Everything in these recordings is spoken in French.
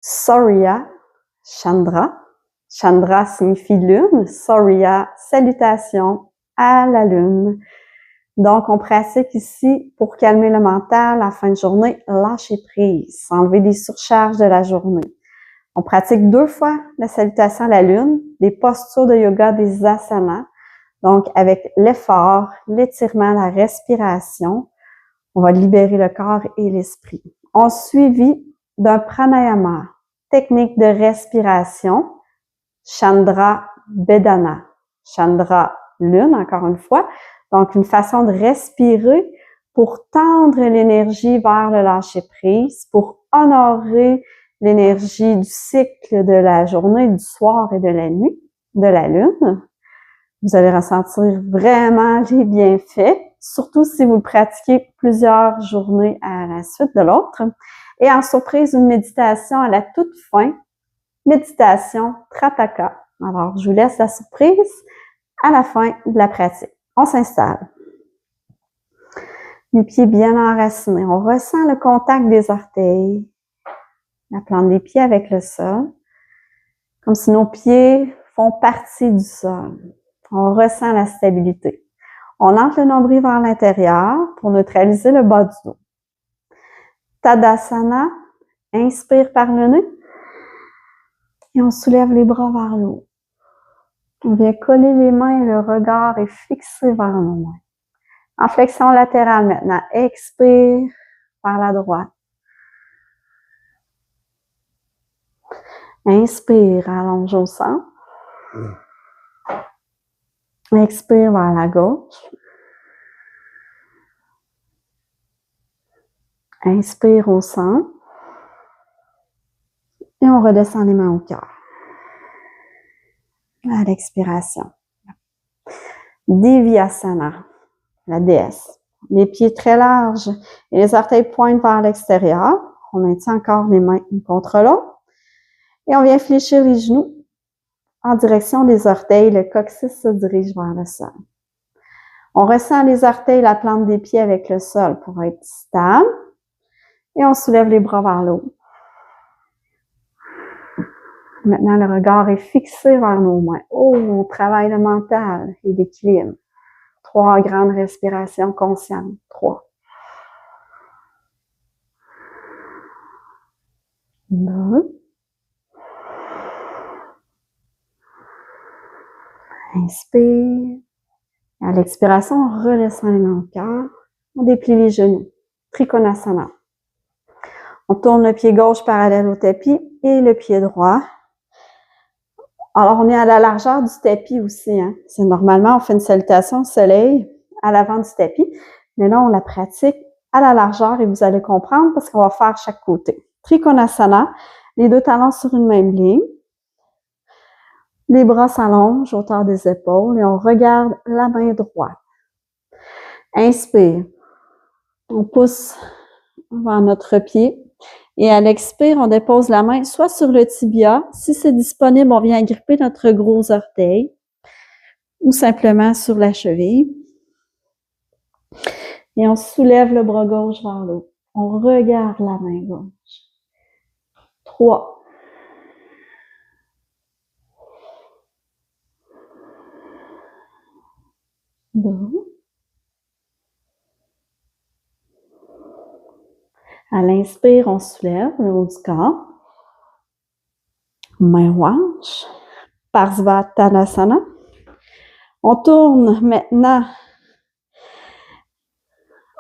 Surya Chandra. Chandra signifie lune. Surya, salutation à la lune. Donc, on pratique ici pour calmer le mental, à la fin de journée, lâcher prise, enlever des surcharges de la journée. On pratique 2 fois la salutation à la lune, des postures de yoga, des asanas. Donc, avec l'effort, l'étirement, la respiration, on va libérer le corps et l'esprit. On suivi d'un pranayama, technique de respiration, Chandra Vedana. Chandra, lune, encore une fois. Donc, une façon de respirer pour tendre l'énergie vers le lâcher-prise, pour honorer l'énergie du cycle de la journée, du soir et de la nuit, de la lune. Vous allez ressentir vraiment les bienfaits, surtout si vous le pratiquez plusieurs journées à la suite de l'autre. Et en surprise, une méditation à la toute fin, méditation Trataka. Alors, je vous laisse la surprise à la fin de la pratique. On s'installe. Les pieds bien enracinés. On ressent le contact des orteils, la plante des pieds avec le sol, comme si nos pieds font partie du sol. On ressent la stabilité. On entre le nombril vers l'intérieur pour neutraliser le bas du dos. Tadasana, inspire par le nez et on soulève les bras vers le haut. On vient coller les mains et le regard est fixé vers nos mains. En flexion latérale maintenant, expire vers la droite. Inspire, allonge au centre. Expire vers la gauche. Inspire au centre. Et on redescend les mains au cœur. À l'expiration. Devyasana, la déesse. Les pieds très larges et les orteils pointent vers l'extérieur. On maintient encore les mains une contre l'autre. Et on vient fléchir les genoux en direction des orteils. Le coccyx se dirige vers le sol. On ressent les orteils, la plante des pieds avec le sol pour être stable. Et on soulève les bras vers le haut. Maintenant, le regard est fixé vers nos mains. Oh, on travaille le mental et l'équilibre. 3 grandes respirations conscientes. 3. 2. Inspire. À l'expiration, on redescend les mains au cœur. On déplie les genoux. Trikonasana. On tourne le pied gauche parallèle au tapis et le pied droit. Alors, on est à la largeur du tapis aussi. Hein? C'est normalement, on fait une salutation au soleil à l'avant du tapis. Mais là, on la pratique à la largeur et vous allez comprendre parce qu'on va faire chaque côté. Trikonasana, les 2 talons sur une même ligne. Les bras s'allongent, hauteur des épaules et on regarde la main droite. Inspire. On pousse vers notre pied. Et à l'expire, on dépose la main soit sur le tibia. Si c'est disponible, on vient agripper notre gros orteil. Ou simplement sur la cheville. Et on soulève le bras gauche vers le haut. On regarde la main gauche. 3. 2. À l'inspire, on soulève le haut du corps. Main hanche. Parsvottanasana. On tourne maintenant.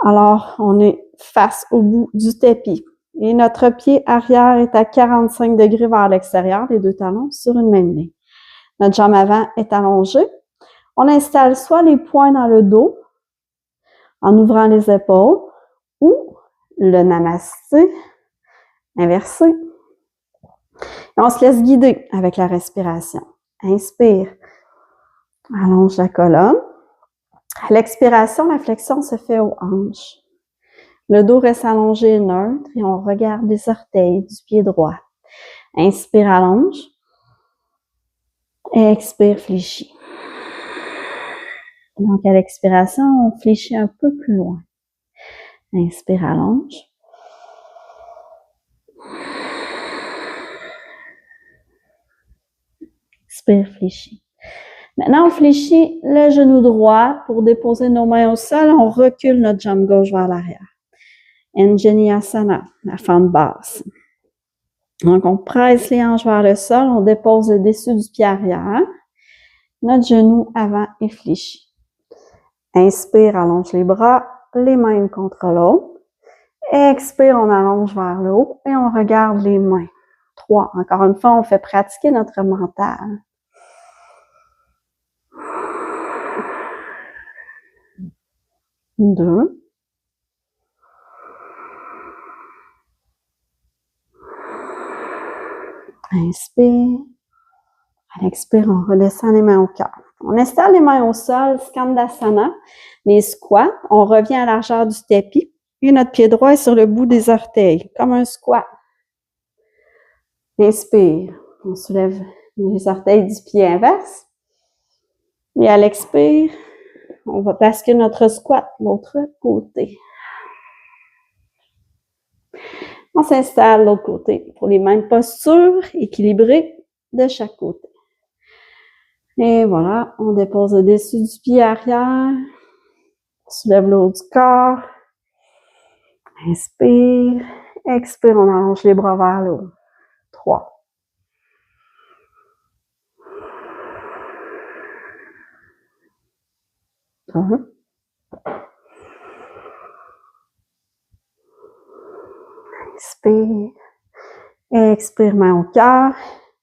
Alors, on est face au bout du tapis. Et notre pied arrière est à 45 degrés vers l'extérieur, les 2 talons sur une même ligne. Notre jambe avant est allongée. On installe soit les poings dans le dos, en ouvrant les épaules, ou le namasté inversé. Et on se laisse guider avec la respiration. Inspire. Allonge la colonne. À l'expiration, la flexion se fait aux hanches. Le dos reste allongé et neutre et on regarde les orteils du pied droit. Inspire, allonge. Et expire, fléchis. Donc, à l'expiration, on fléchit un peu plus loin. Inspire, allonge. Expire, fléchis. Maintenant, on fléchit le genou droit pour déposer nos mains au sol. On recule notre jambe gauche vers l'arrière. Anjaneyasana, la fente basse. Donc, on presse les hanches vers le sol. On dépose le dessus du pied arrière. Notre genou avant est fléchi. Inspire, allonge les bras, les mains une contre l'autre. Expire, on allonge vers le haut et on regarde les mains. 3. Encore une fois, on fait pratiquer notre mental. 2. Inspire. À l'expire, on redescend les mains au cœur. On installe les mains au sol, Skandasana, les squats. On revient à la largeur du tapis. Et notre pied droit est sur le bout des orteils, comme un squat. Inspire. On soulève les orteils du pied inverse. Et à l'expire, on va basculer notre squat de l'autre côté. On s'installe de l'autre côté pour les mêmes postures équilibrées de chaque côté. Et voilà, on dépose le dessus du pied arrière. On soulève le haut du corps. Inspire. Expire, on allonge les bras vers le haut. 3. Inspire. Expire, main au cœur.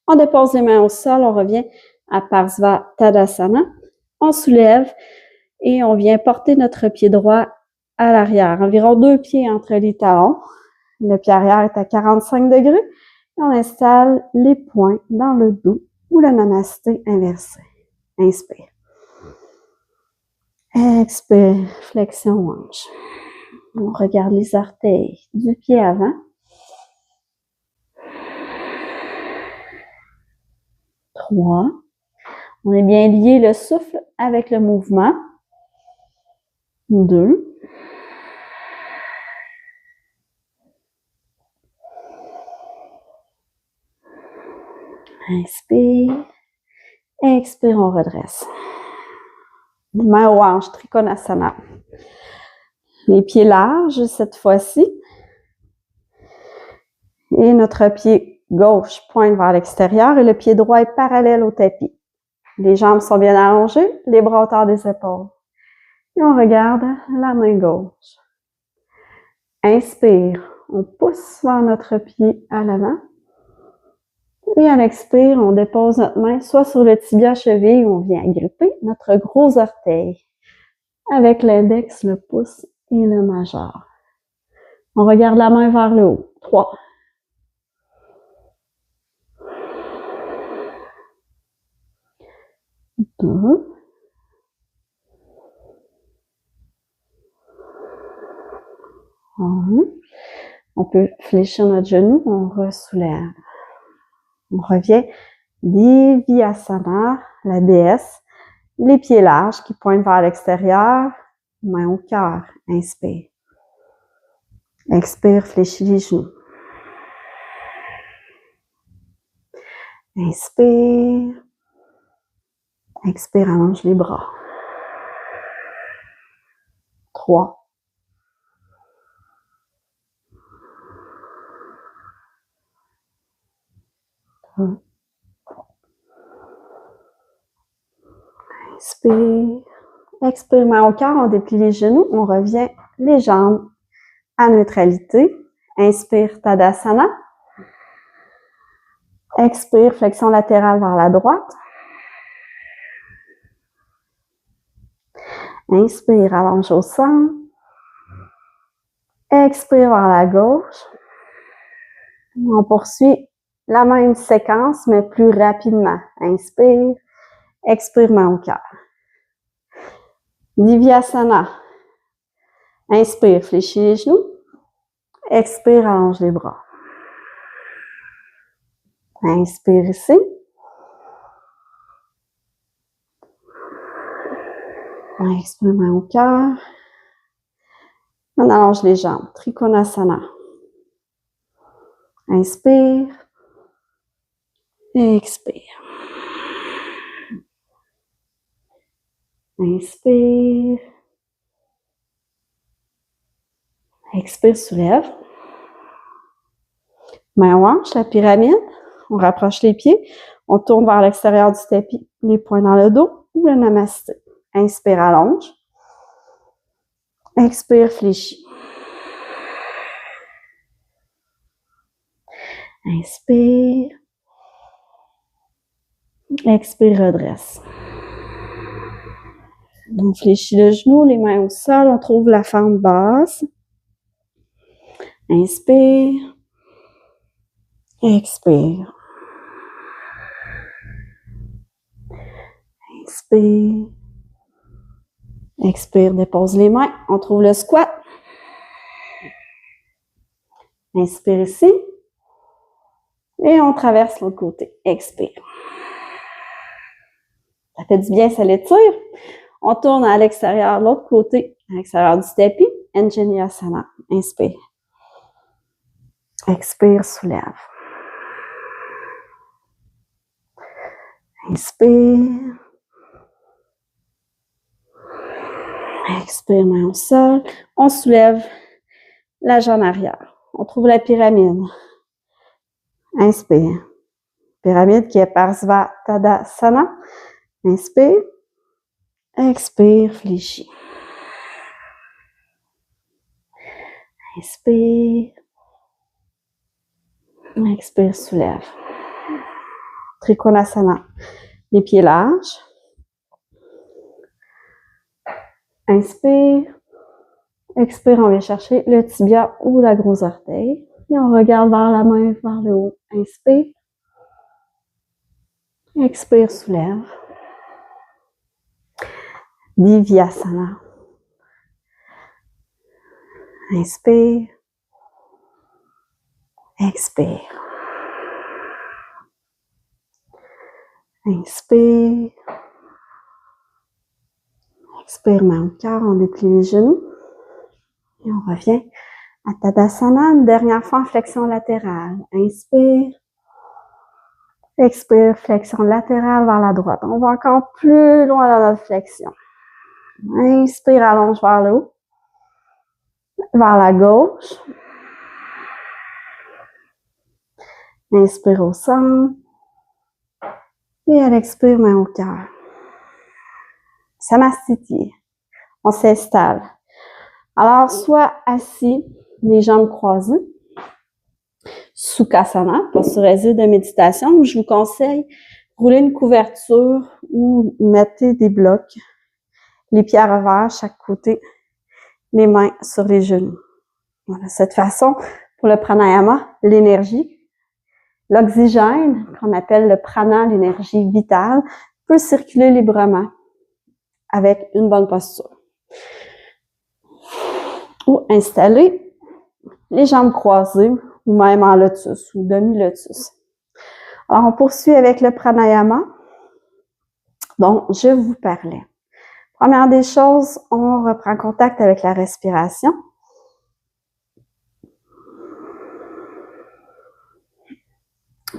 On dépose les mains au sol, on revient à Parsva Tadasana. On soulève et on vient porter notre pied droit à l'arrière, environ 2 pieds entre les talons. Le pied arrière est à 45 degrés. Et on installe les poings dans le dos ou le namasté inversé. Inspire. Expire, flexion hanche. On regarde les orteils du pied avant. 3. On est bien lié le souffle avec le mouvement. 2. Inspire. Expire, on redresse. Main aux hanches, Trikonasana. Les pieds larges cette fois-ci. Et notre pied gauche pointe vers l'extérieur et le pied droit est parallèle au tapis. Les jambes sont bien allongées, les bras hauteur des épaules. Et on regarde la main gauche. Inspire, on pousse vers notre pied à l'avant. Et à l'expire, on dépose notre main soit sur le tibia cheville où on vient agripper notre gros orteil avec l'index, le pouce et le majeur. On regarde la main vers le haut. 3. 2. 1. On peut fléchir notre genou, on ressoulève. On revient Divyasana, la déesse, les pieds larges qui pointent vers l'extérieur, main au cœur, inspire. Expire, fléchis les genoux. Inspire. Expire, allonge les bras. 3. 2. Inspire. Expire, main au cœur, on déplie les genoux, on revient les jambes à neutralité. Inspire, Tadasana. Expire, flexion latérale vers la droite. Inspire, allonge au centre. Expire vers la gauche. On poursuit la même séquence, mais plus rapidement. Inspire. Expire, main au cœur. Divyasana. Inspire, fléchis les genoux. Expire, allonge les bras. Inspire ici. Expire, main au cœur. On allonge les jambes. Trikonasana. Inspire. Et expire. Inspire. Expire, soulève. Main en hanche, la pyramide. On rapproche les pieds. On tourne vers l'extérieur du tapis. Les poings dans le dos ou le namasté. Inspire, allonge. Expire, fléchis. Inspire. Expire, redresse. On fléchit le genou, les mains au sol. On trouve la fente basse. Inspire. Expire. Inspire. Expire, dépose les mains. On trouve le squat. Inspire ici. Et on traverse l'autre côté. Expire. Ça fait du bien, ça l'étire. On tourne à l'extérieur, de l'autre côté, à l'extérieur du tapis. Anjaneyasana. Inspire. Expire, soulève. Inspire. Expire, main au sol. On soulève la jambe arrière. On trouve la pyramide. Inspire. Pyramide qui est Parsva-Tadasana. Inspire. Expire, fléchis. Inspire. Expire, soulève. Trikonasana. Les pieds larges. Inspire. Expire, on vient chercher le tibia ou la grosse orteil. Et on regarde vers la main, vers le haut. Inspire. Expire, soulève. Divyasana. Inspire. Expire. Inspire. Expire, main au cœur, on déplie les genoux. Et on revient à Tadasana, une dernière fois en flexion latérale. Inspire. Expire, flexion latérale vers la droite. On va encore plus loin dans notre flexion. Inspire, allonge vers le haut. Vers la gauche. Inspire au centre. Et à l'expire, main au cœur. Samastiti. On s'installe. Alors, soit assis, les jambes croisées. Sukhasana, posture assise de méditation, où je vous conseille rouler une couverture ou mettez des blocs, les pieds à revers, chaque côté, les mains sur les genoux. Voilà, de cette façon, pour le pranayama, l'énergie, l'oxygène, qu'on appelle le prana, l'énergie vitale, peut circuler librement avec une bonne posture. Ou installer les jambes croisées, ou même en lotus ou demi-lotus. Alors, on poursuit avec le pranayama dont je vous parlais. Première des choses, on reprend contact avec la respiration.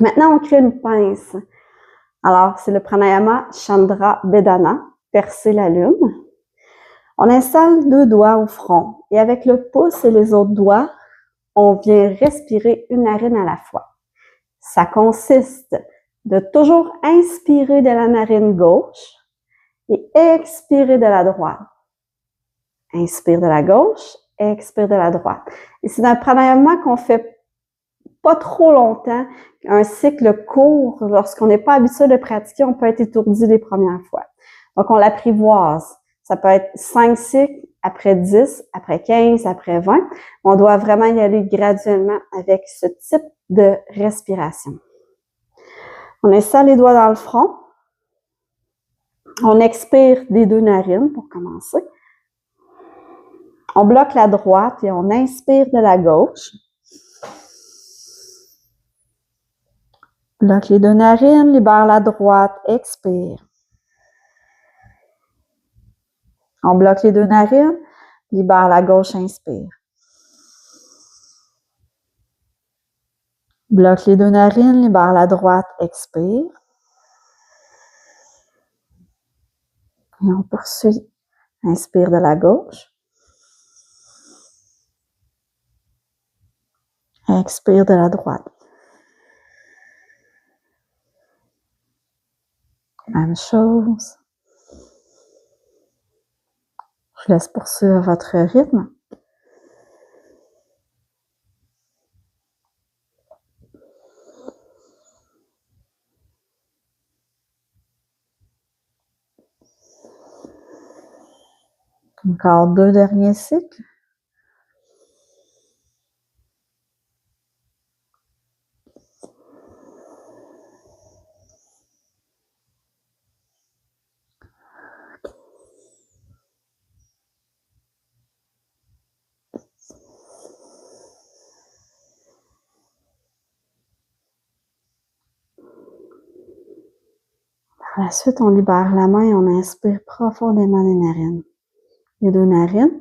Maintenant, on crée une pince. Alors, c'est le pranayama Chandra Bedana, percer la lune. On installe 2 doigts au front et avec le pouce et les autres doigts, on vient respirer une narine à la fois. Ça consiste de toujours inspirer de la narine gauche et expirer de la droite. Inspire de la gauche, expire de la droite. Et c'est un pranayama qu'on fait pas trop longtemps, un cycle court. Lorsqu'on n'est pas habitué de pratiquer, on peut être étourdi les premières fois. Donc, on l'apprivoise. Ça peut être 5 cycles, après 10, après 15, après 20. On doit vraiment y aller graduellement avec ce type de respiration. On installe les doigts dans le front. On expire des 2 narines pour commencer. On bloque la droite et on inspire de la gauche. Bloque les 2 narines, libère la droite, expire. On bloque les 2 narines, libère la gauche, inspire. Bloque les 2 narines, libère la droite, expire. Et on poursuit. Inspire de la gauche. Expire de la droite. Même chose. Je laisse poursuivre votre rythme. Encore 2 derniers cycles. Par la suite, on libère la main et on inspire profondément les narines. Les 2 narines.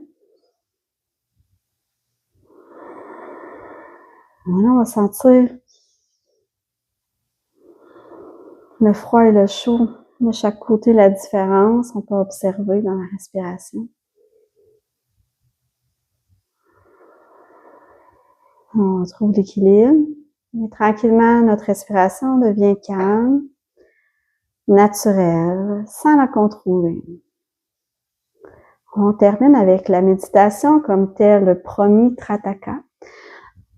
Voilà, on va sentir le froid et le chaud de chaque côté, la différence. On peut observer dans la respiration. On retrouve l'équilibre. Et tranquillement, notre respiration devient calme, naturelle, sans la contrôler. On termine avec la méditation comme tel le premier Trataka.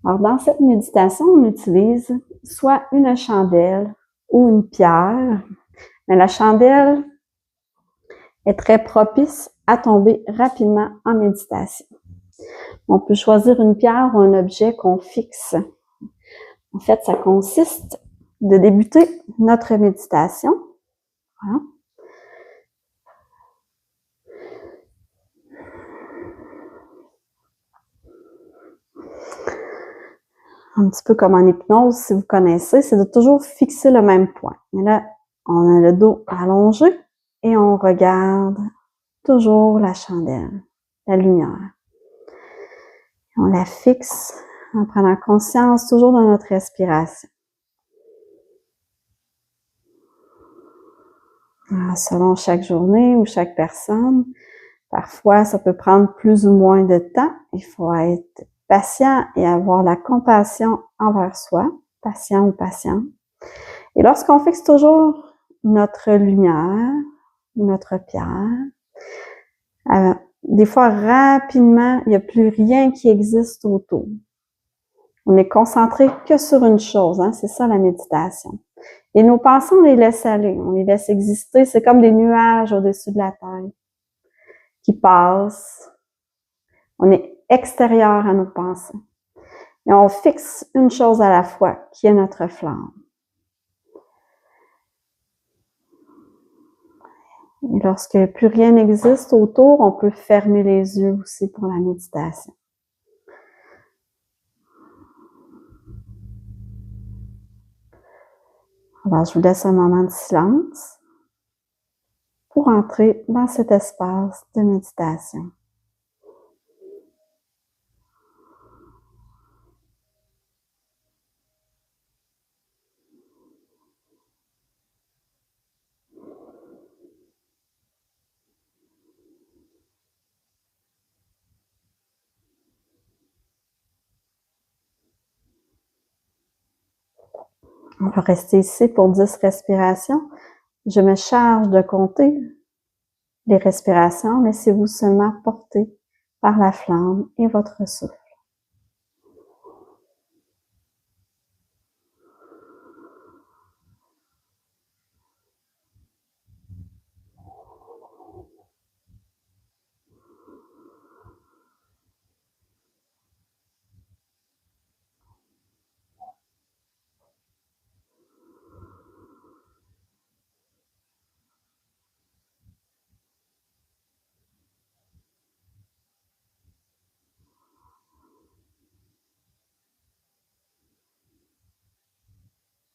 Alors, dans cette méditation, on utilise soit une chandelle ou une pierre, mais la chandelle est très propice à tomber rapidement en méditation. On peut choisir une pierre ou un objet qu'on fixe. En fait, ça consiste de débuter notre méditation. Voilà. Un petit peu comme en hypnose, si vous connaissez, c'est de toujours fixer le même point. Et là, on a le dos allongé et on regarde toujours la chandelle, la lumière. On la fixe en prenant conscience toujours de notre respiration. Alors, selon chaque journée ou chaque personne, parfois ça peut prendre plus ou moins de temps. Il faut être patient et avoir la compassion envers soi, patient ou patient. Et lorsqu'on fixe toujours notre lumière, notre pierre, des fois rapidement, il n'y a plus rien qui existe autour. On est concentré que sur une chose, hein, c'est ça la méditation. Et nos pensées, on les laisse aller, on les laisse exister, c'est comme des nuages au-dessus de la terre qui passent. On est extérieur à nos pensées. Et on fixe une chose à la fois, qui est notre flamme. Et lorsque plus rien n'existe autour, on peut fermer les yeux aussi pour la méditation. Alors, je vous laisse un moment de silence pour entrer dans cet espace de méditation. On va rester ici pour 10 respirations. Je me charge de compter les respirations. Laissez-vous seulement porter par la flamme et votre souffle.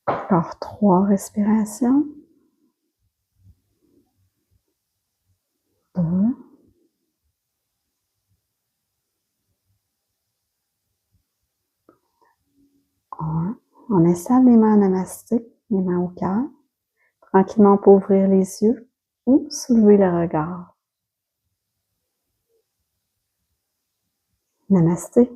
Alors, 3 respirations. 2. 1. On installe les mains en namasté, les mains au cœur. Tranquillement, on peut ouvrir les yeux. ou soulever le regard. Namasté.